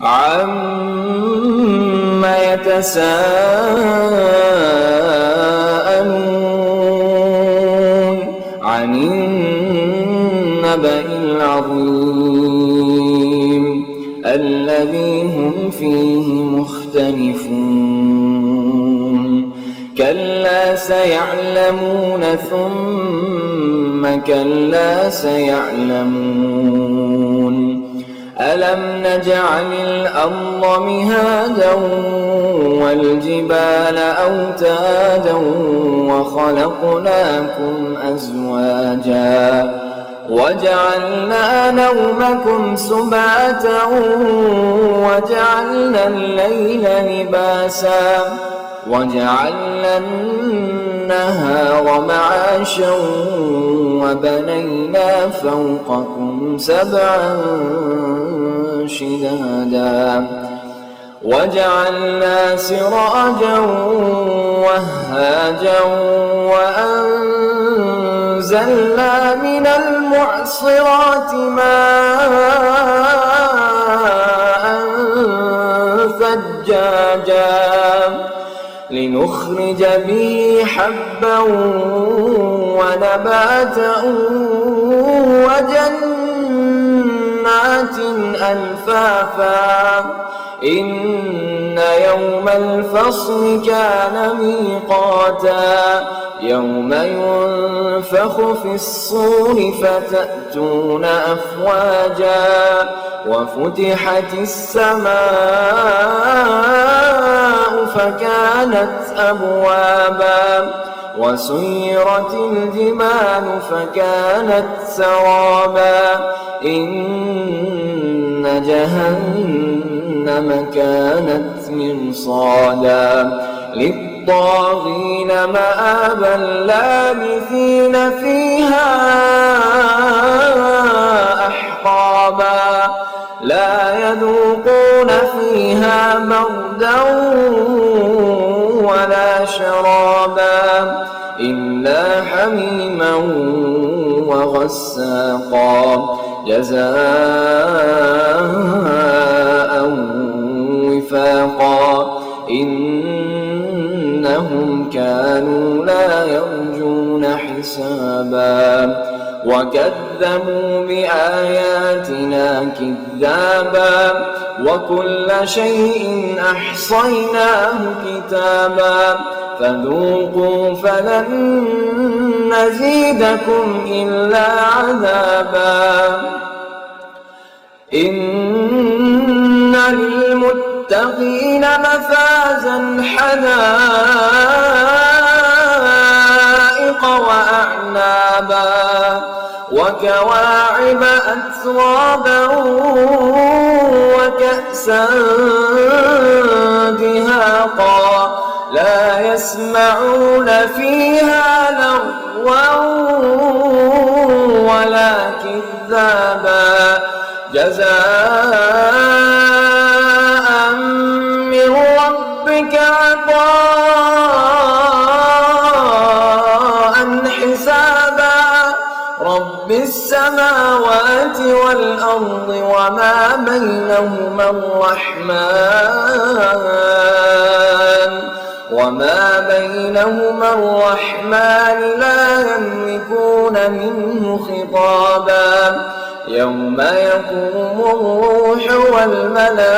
عَمَّ يَتَسَاءَلُونَ عَنِ النَّبَإِ الْعَظِيمِ الَّذِي هُمْ فِيهِ مُخْتَلِفُونَ كَلَّا سَيَعْلَمُونَ ثُمَّ كَلَّا سَيَعْلَمُونَ أَلَمْ نَجْعَلِ الْأَرْضَ مِهَادًا وَالْجِبَالَ أَوْتَادًا وَخَلَقْنَاكُمْ أَزْوَاجًا وَجَعَلْنَا نَوْمَكُمْ سُبَاتًا وَجَعَلْنَا اللَّيْلَ لِبَاسًا وَجَعَلْنَا النَّهَارَ مَعَاشًا وَبَنَيْنَا فَوْقَكُمْ سَبْعًا شِدَادًا وَجَعَلْنَا سِرَاجًا وَهَّاجًا وَأَنزَلْنَا مِنَ الْمُعْصِرَاتِ مَاءً ثَجَّاجًا لِنُخْرِجَ بِهِ حَبًّا وَنَبَاتًا وَجَنَّاتٍ أَلْفَافًا إِنَّ يَوْمَ الْفَصْلِ كَانَ مِيقَاتًا يَوْمَ يُنفَخُ فِي الصُّورِ فَتَأْتُونَ أَفْوَاجًا وَفُتِحَتِ السَّمَاءُ فَكَانَتْ أَبْوَابًا وَسُيِّرَتِ الْجِبَالُ فَكَانَتْ سَرَابًا إِنَّ جَهَنَّمَ كَانَتْ مِرْصَادًا لِلطَّاغِينَ مَآبًا لَابِثِينَ فِيهَا أَحْقَابًا لَا يَذُوقُونَ فِيهَا بَرْدًا وَلَا شَرَابًا إِلَّا حَمِيمًا وَغَسَّاقًا جَزَاءً وِفَاقًا إِنَّهُمْ كَانُوا لَا يَرْجُونَ حِسَابًا وَكَذَّبُوا بِآيَاتِنَا كِذَّابًا وَكُلَّ شَيْءٍ أَحْصَيْنَاهُ كِتَابًا فَذُوقُوا فَلَن نَّزِيدَكُمْ إِلَّا عَذَابًا إِنَّ لِلْمُتَّقِينَ مَفَازًا حَدَائِقَ وَأَعْنَابًا وَكَوَاعِبَ أَتْرَابًا وَكَأْسًا دِهَاقًا لَا يَسْمَعُونَ فِيهَا لَغْوًا وَلَا كِذَّابًا جَزَاءً مِّن رَّبِّكَ عَطَاءً حِسَابًا رَّبِّ السَّمَاوَاتِ وَالْأَرْضِ وَمَا بَيْنَهُمَا الرَّحْمَنُ لَا يَمْلِكُونَ مِنْهُ خِطَابًا يَوْمَ يَقُومُ الرُّوحُ وَالْمَلَائِكَةُ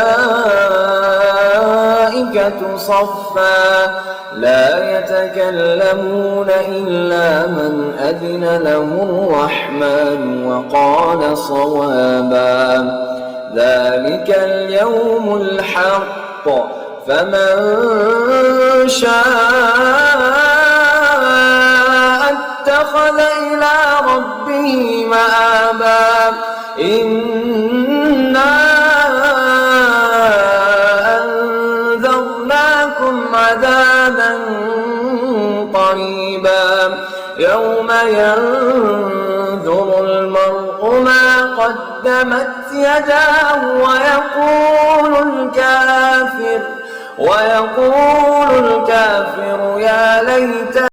صَفًّا لَا يَتَكَلَّمُونَ إِلَّا مَنْ أَذِنَ لَهُ الرَّحْمَنُ وَقَالَ صَوَابًا ذَلِكَ الْيَوْمُ الْحَقُّ فَمَنْ شَاءَ اتَّخَذَ إِلَى رَبِّهِ مَآبًا إِنَّا أَنذَرْنَاكُمْ عَذَابًا قَرِيبًا يَوْمَ يَنظُرُ الْمَرْءُ مَا قَدَّمَتْ يَدَاهُ وَيَقُولُ الْكَافِرُ يَا لَيْتَنِي